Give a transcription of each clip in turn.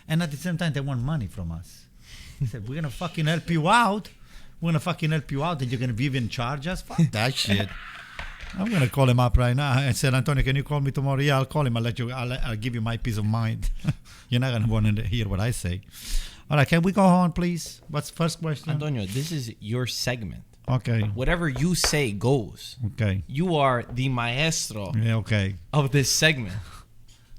And at the same time, they want money from us. He said, we're going to fucking help you out. We're going to fucking help you out and you're going to even charge us? Fuck that shit. I'm going to call him up right now. I said, Antonio, can you call me tomorrow? Yeah, I'll call him. I'll give you my peace of mind. You're not going to want to hear what I say. All right, can we go on, please? What's the first question? Antonio, this is your segment. Okay. Whatever you say goes. Okay. You are the maestro of this segment.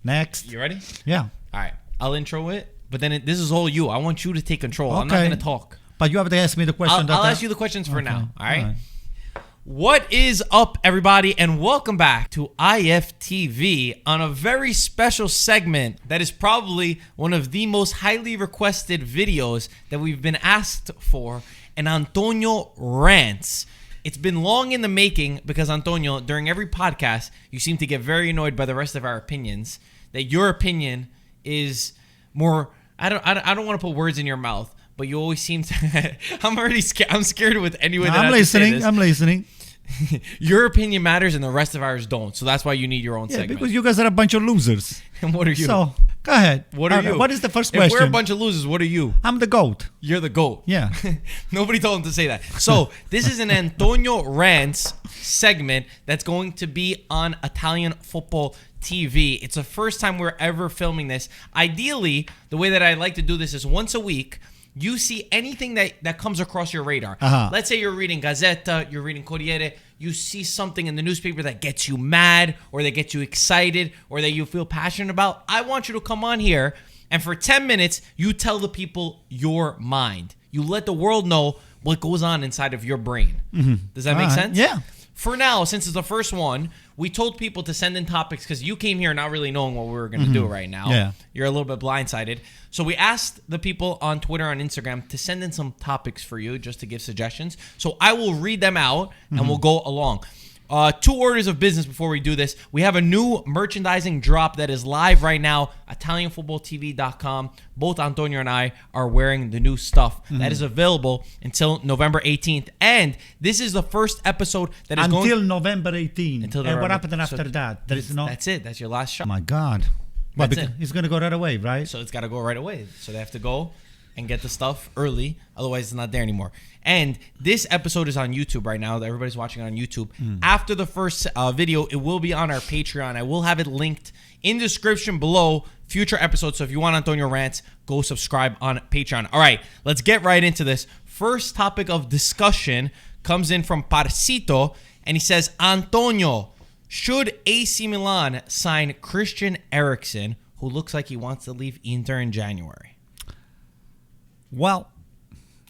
Next. You ready? Yeah. All right. I'll intro it, but then this is all you. I want you to take control. Okay. I'm not going to talk. But you have to ask me the question. I'll ask you the questions for now. All right? What is up, everybody, and welcome back to IFTV on a very special segment that is probably one of the most highly requested videos that we've been asked for, an Antonio Rants. It's been long in the making because, Antonio, during every podcast, you seem to get very annoyed by the rest of our opinions, that your opinion is more, I don't want to put words in your mouth, but you always seem to, I'm already scared. I'm scared with anyone that I'm listening. I'm listening. Your opinion matters and the rest of ours don't. So that's why you need your own segment. Because you guys are a bunch of losers. And what are you? So, go ahead. What are you? What is the first question? If we're a bunch of losers, what are you? I'm the GOAT. You're the GOAT. Yeah. Nobody told him to say that. So, this is an Antonio Rants segment that's going to be on Italian Football TV. It's the first time we're ever filming this. Ideally, the way that I like to do this is once a week, you see anything that comes across your radar. Let's say you're reading Gazzetta, you're reading Corriere, you see something in the newspaper that gets you mad or that gets you excited or that you feel passionate about. I want you to come on here and for 10 minutes, you tell the people your mind. You let the world know what goes on inside of your brain. Does that make sense? Yeah. For now, since it's the first one, we told people to send in topics because you came here not really knowing what we were going to do right now. Yeah. You're a little bit blindsided. So we asked the people on Twitter, on Instagram, to send in some topics for you just to give suggestions. So I will read them out and we'll go along. 2 orders of business before we do this. We have a new merchandising drop that is live right now, ItalianFootballTV.com. Both Antonio and I are wearing the new stuff. That is available until November 18th. And this is the first episode that is until November 18th. Until and what happened after that? There is no. That's it. That's your last shot. Oh my God. Well, because it's going to go right away, right? So it's got to go right away. So they have to go and get the stuff early. Otherwise, it's not there anymore. And this episode is on YouTube right now. Everybody's watching it on YouTube. After the first video, it will be on our Patreon. I will have it linked in the description below, future episodes. So if you want Antonio Rants, go subscribe on Patreon. All right, let's get right into this. First topic of discussion comes in from Parsito, and he says, Antonio, should AC Milan sign Christian Eriksen, who looks like he wants to leave Inter in January? Well,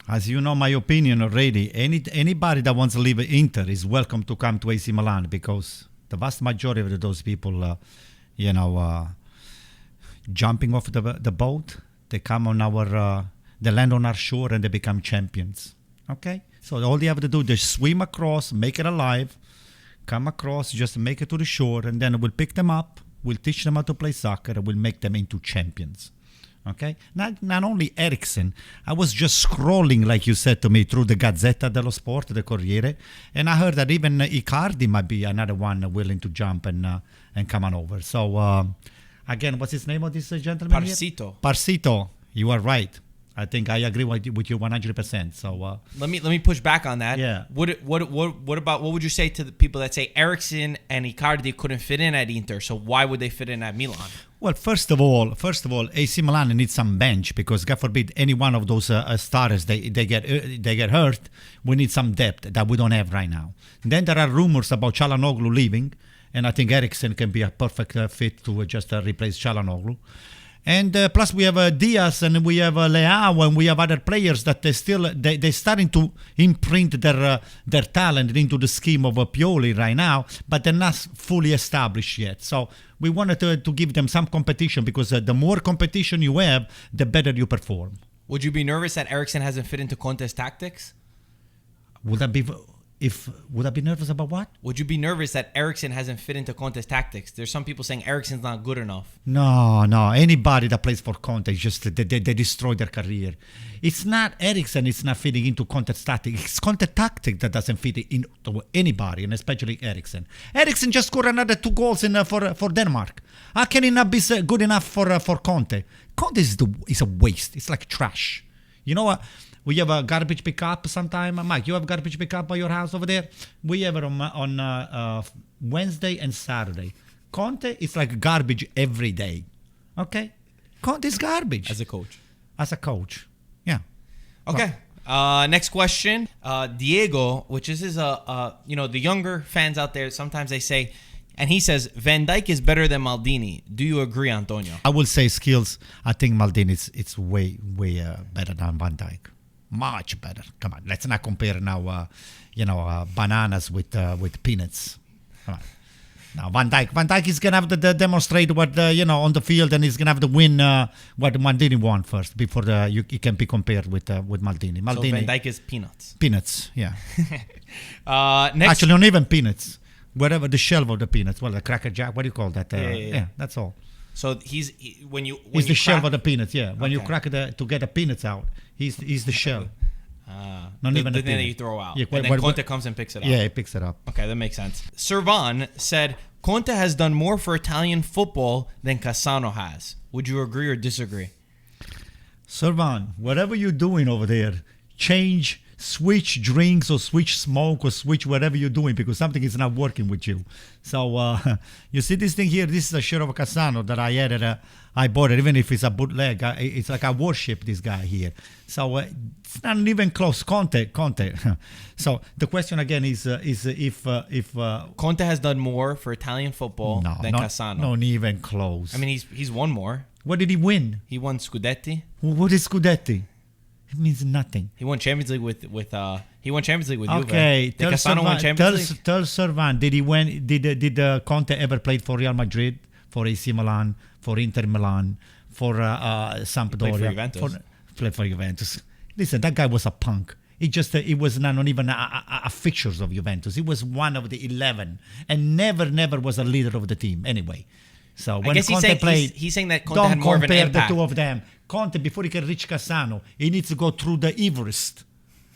as you know my opinion already, anybody that wants to leave Inter is welcome to come to AC Milan because the vast majority of those people, jumping off the boat, they come on they land on our shore and they become champions. Okay? So all they have to do is swim across, make it alive, come across, just make it to the shore, and then we'll pick them up, we'll teach them how to play soccer, and we'll make them into champions. Okay? Not only Eriksen, I was just scrolling, like you said to me, through the Gazzetta dello Sport, the Corriere, and I heard that even Icardi might be another one willing to jump and come on over. So, again, what's his name of this gentleman? Parsito. Parsito, you are right. I think I agree with you 100%. So let me push back on that. Yeah. What would you say to the people that say Eriksen and Icardi couldn't fit in at Inter? So why would they fit in at Milan? Well, first of all, AC Milan needs some bench because God forbid any one of those stars they get hurt. We need some depth that we don't have right now. Then there are rumors about Çalhanoğlu leaving, and I think Eriksen can be a perfect fit to just replace Çalhanoğlu. And plus we have Diaz and we have Leao and we have other players that they're starting to imprint their talent into the scheme of Pioli right now, but they're not fully established yet. So we wanted to give them some competition because the more competition you have, the better you perform. Would you be nervous that Eriksen hasn't fit into Conte's tactics? Would that be? If would I be nervous about what? Would you be nervous that Eriksen hasn't fit into Conte's tactics? There's some people saying Eriksen's not good enough. No. Anybody that plays for Conte, they destroy their career. It's not Eriksen. It's not fitting into Conte's tactics. It's Conte tactic that doesn't fit into anybody, and especially Eriksen. Eriksen just scored another 2 goals for Denmark. How can he not be good enough for Conte? Conte is a waste. It's like trash. You know what? We have a garbage pickup sometime. Mike, you have garbage pickup by your house over there? We have it on Wednesday and Saturday. Conte is like garbage every day. Okay? Conte is garbage. As a coach. As a coach. Yeah. Okay. Next question. Diego, which is the younger fans out there, sometimes they say, and he says, Van Dijk is better than Maldini. Do you agree, Antonio? I will say skills. I think Maldini it's way better than Van Dijk. Much better. Come on, let's not compare now. Bananas with peanuts. Come on. Now Van Dijk is gonna have to demonstrate what on the field, and he's gonna have to win what Maldini won first before he can be compared with Maldini. So Van Dijk is peanuts. Peanuts, yeah. Next, actually, not even peanuts. Whatever the shell of the peanuts. Well, the cracker jack. What do you call that? Yeah, that's all. So he's the shell of the peanuts. Yeah, when you crack to get the peanuts out, he's the shell. Not even the thing that you throw out. Yeah, and then Conte comes and picks it up. Yeah, he picks it up. Okay, that makes sense. Servan said, Conte has done more for Italian football than Cassano has. Would you agree or disagree? Servan, whatever you're doing over there, switch drinks or switch smoke or switch whatever you're doing, because something is not working with you. So you see this thing here, this is a shirt of Cassano that I had I bought it, even if it's a bootleg. It's like I worship this guy here. So it's not even close. Conte. So the question again is if Conte has done more for Italian football than Cassano. Not even close. I mean, he's won more. What did he win? He won Scudetti. What is Scudetti? It means nothing. He won Champions League with he won Champions League with okay, Juve. Did Cassano win Champions League? Tell Servan, did he win? Did Conte ever played for Real Madrid, for AC Milan, for Inter Milan, for Sampdoria? Played for Juventus. Listen, that guy was a punk. It was not even a fixtures of Juventus. He was one of the 11 and never was a leader of the team anyway. So when Conte played, he's saying that Conte had more of an impact. Don't compare the two of them. Conte, before he can reach Cassano, he needs to go through the Everest.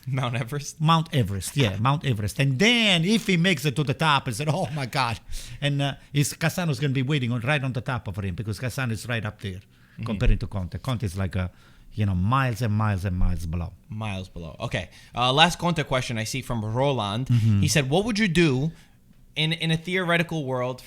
Mount Everest? Mount Everest, yeah, Mount Everest. And then if he makes it to the top and said, oh my God, and Cassano's going to be waiting right on the top of him, because Cassano is right up there comparing to Conte. Conte is like miles and miles and miles below. Miles below. Okay. Last Conte question I see from Roland. He said, what would you do in a theoretical world,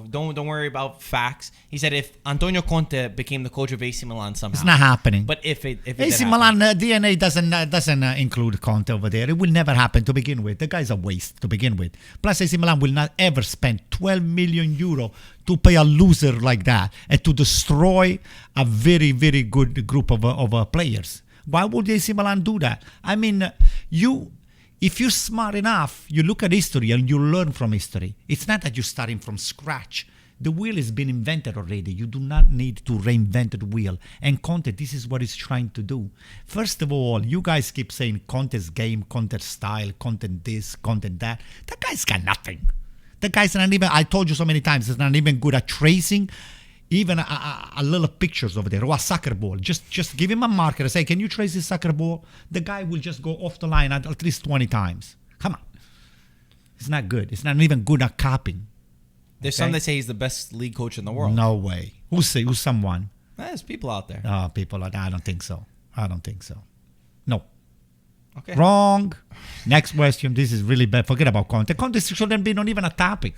don't worry about facts. He said if Antonio Conte became the coach of AC Milan somehow. It's not happening. But if AC Milan DNA doesn't include Conte over there. It will never happen to begin with. The guy's a waste to begin with. Plus AC Milan will not ever spend 12 million euro to pay a loser like that and to destroy a very, very good group of players. Why would AC Milan do that? I mean, if you're smart enough, you look at history and you learn from history. It's not that you're starting from scratch. The wheel has been invented already. You do not need to reinvent the wheel. And Conte, this is what he's trying to do. First of all, you guys keep saying Conte's game, Conte's style, Conte this, Conte that. That guy's got nothing. The guy's not even, I told you so many times, he's not even good at tracing even a little pictures over there, or a soccer ball. Just give him a marker and say, can you trace this soccer ball? The guy will just go off the line at least 20 times. Come on. It's not good. It's not even good at copying. There's some that say he's the best league coach in the world. No way. Who's someone? There's people out there. People out there. I don't think so. No. Okay. Wrong. Next question. This is really bad. Forget about Conte. Conte shouldn't be not even a topic.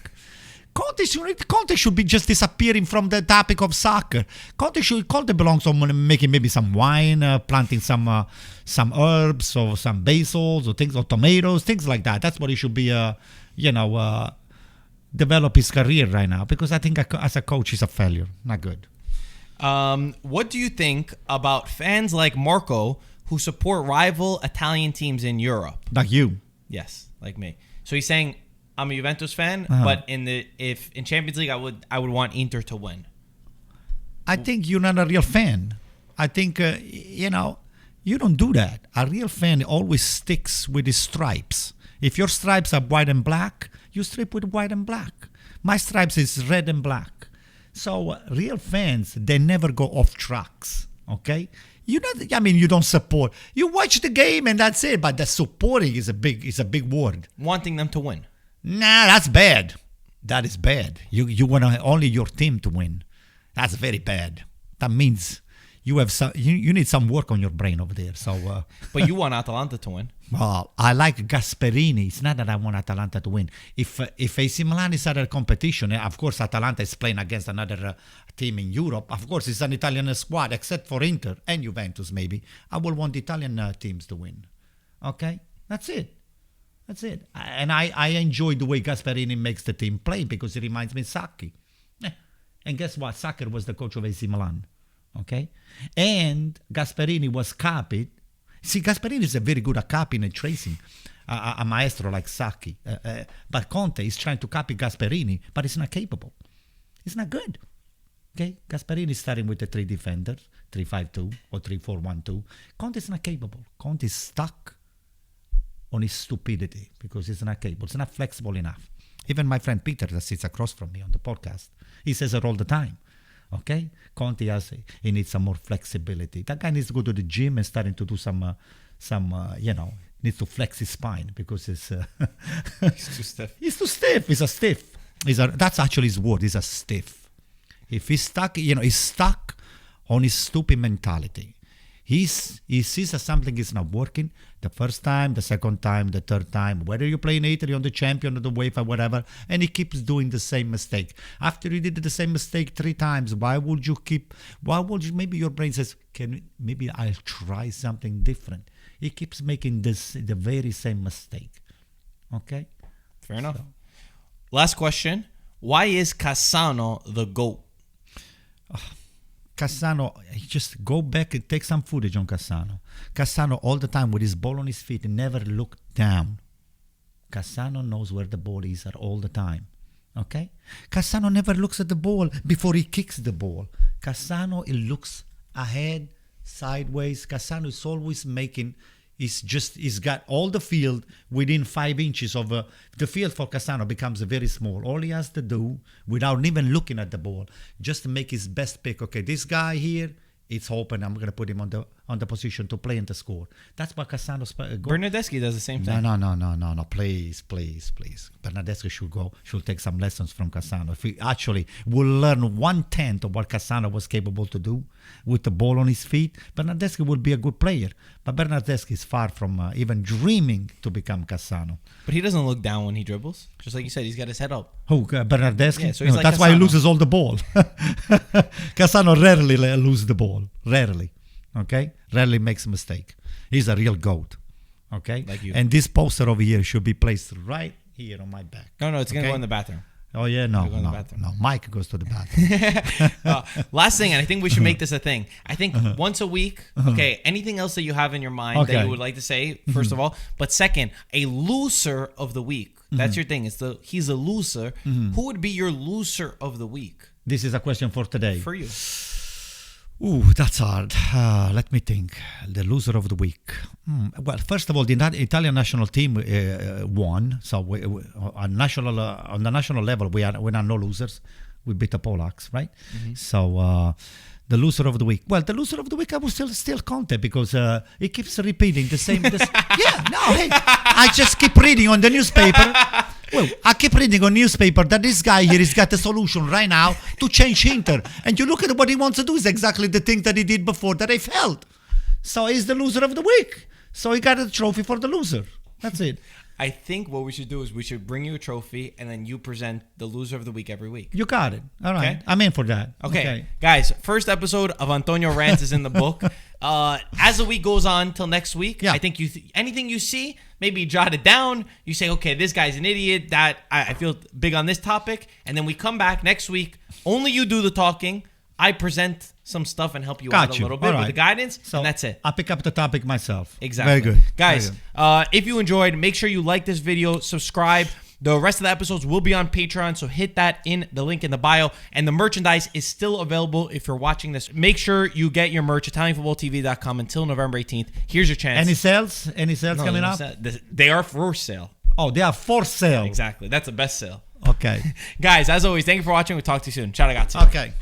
Conte should be just disappearing from the topic of soccer. Conte belongs to making maybe some wine, planting some herbs or some basils or things, or tomatoes, things like that. That's what he should be, develop his career right now. Because I think as a coach, he's a failure. Not good. What do you think about fans like Marco who support rival Italian teams in Europe? Like you? Yes, like me. So he's saying, I'm a Juventus fan, but in Champions League, I would want Inter to win. I think you're not a real fan. I think you don't do that. A real fan always sticks with his stripes. If your stripes are white and black, you strip with white and black. My stripes is red and black. So real fans, they never go off tracks. Okay, you don't support. You watch the game and that's it. But the supporting is a big word. Wanting them to win. Nah, that's bad. That is bad. You want only your team to win. That's very bad. That means you have you need some work on your brain over there. So, but you want Atalanta to win. Well, I like Gasperini. It's not that I want Atalanta to win. If AC Milan is at a competition, of course Atalanta is playing against another team in Europe. Of course, it's an Italian squad, except for Inter and Juventus. Maybe I will want the Italian teams to win. Okay, that's it. That's it. And I enjoy the way Gasperini makes the team play because it reminds me of Sacchi. And guess what? Sacchi was the coach of AC Milan. Okay? And Gasperini was copied. See, Gasperini is very good at copying and tracing a maestro like Sacchi. But Conte is trying to copy Gasperini, but he's not capable. He's not good. Okay? Gasperini is starting with the 3 defenders, 3-5-2 or 3-4-1-2. Conte is not capable. Conte is stuck on his stupidity because he's not capable. It's not flexible enough. Even my friend Peter that sits across from me on the podcast, he says it all the time. Okay? Conte he needs some more flexibility. That guy needs to go to the gym and starting to do some needs to flex his spine because it's he's too stiff. He's too stiff. He's a stiff. That's actually his word. He's a stiff. If he's stuck, he's stuck on his stupid mentality. He sees that something is not working the first time, the second time, the third time, whether you play in Italy on the champion or the UEFA, whatever, and he keeps doing the same mistake. After you did the same mistake 3 times, maybe your brain says, maybe I'll try something different. He keeps making the very same mistake. Okay? Fair enough. Last question. Why is Cassano the GOAT? Cassano, just go back and take some footage on Cassano. Cassano all the time with his ball on his feet and never look down. Cassano knows where the ball is at all the time. Okay? Cassano never looks at the ball before he kicks the ball. Cassano, he looks ahead, sideways. Cassano is always he's got all the field within 5 inches of the field for Cassano becomes very small. All he has to do, without even looking at the ball, just to make his best pick. Okay, this guy here, it's open. I'm going to put him on the position to play and to score. That's what Cassano's Bernardeschi does the same thing. No. Please. Bernardeschi should take some lessons from Cassano. If he actually will learn 1/10 of what Cassano was capable to do with the ball on his feet, Bernardeschi would be a good player. But Bernardeschi is far from even dreaming to become Cassano. But he doesn't look down when he dribbles. Just like you said, he's got his head up. Who, Bernardeschi? Yeah, so he's like that's Cassano. why he loses all the ball. Cassano rarely loses the ball. Rarely. Okay? Rarely makes a mistake. He's a real GOAT. Okay? Like you. And this poster over here should be placed right here on my back. No, it's going to go in the bathroom. Oh, yeah, no. Mike goes to the bathroom. Last thing, and I think we should make this a thing. I think once a week, okay, anything else that you have in your mind that you would like to say, first of all. But second, a loser of the week. That's your thing. He's a loser. Who would be your loser of the week? This is a question for today. For you. Ooh, that's hard. Let me think. The loser of the week. Well, first of all, the Italian national team won. So on the national level, we are no losers. We beat the Polacks, right? So the loser of the week. Well, the loser of the week, I will still Conte because he keeps repeating the same. I just keep reading on the newspaper. Well, I keep reading on newspaper that this guy here has got the solution right now to change Inter. And you look at what he wants to do is exactly the thing that he did before that I failed. So he's the loser of the week. So he got a trophy for the loser. That's it. I think what we should do is we should bring you a trophy and then you present the loser of the week every week. You got it. All right. Okay. I'm in for that. Okay. Guys, first episode of Antonio Rants is in the book. As the week goes on till next week, I think anything you see, maybe jot it down. You say, okay, this guy's an idiot. That I feel big on this topic. And then we come back next week. Only you do the talking. I present some stuff and help you out a little bit with the guidance, and that's it. I'll pick up the topic myself. Exactly. Very good. Guys, if you enjoyed, make sure you like this video, subscribe. The rest of the episodes will be on Patreon, so hit that in the link in the bio. And the merchandise is still available if you're watching this. Make sure you get your merch, ItalianFootballTV.com until November 18th. Here's your chance. Any sales? Any sales coming up? They are for sale. Oh, they are for sale. Exactly. That's the best sale. Okay. Guys, as always, thank you for watching. We'll talk to you soon. Ciao ragazzi. Okay.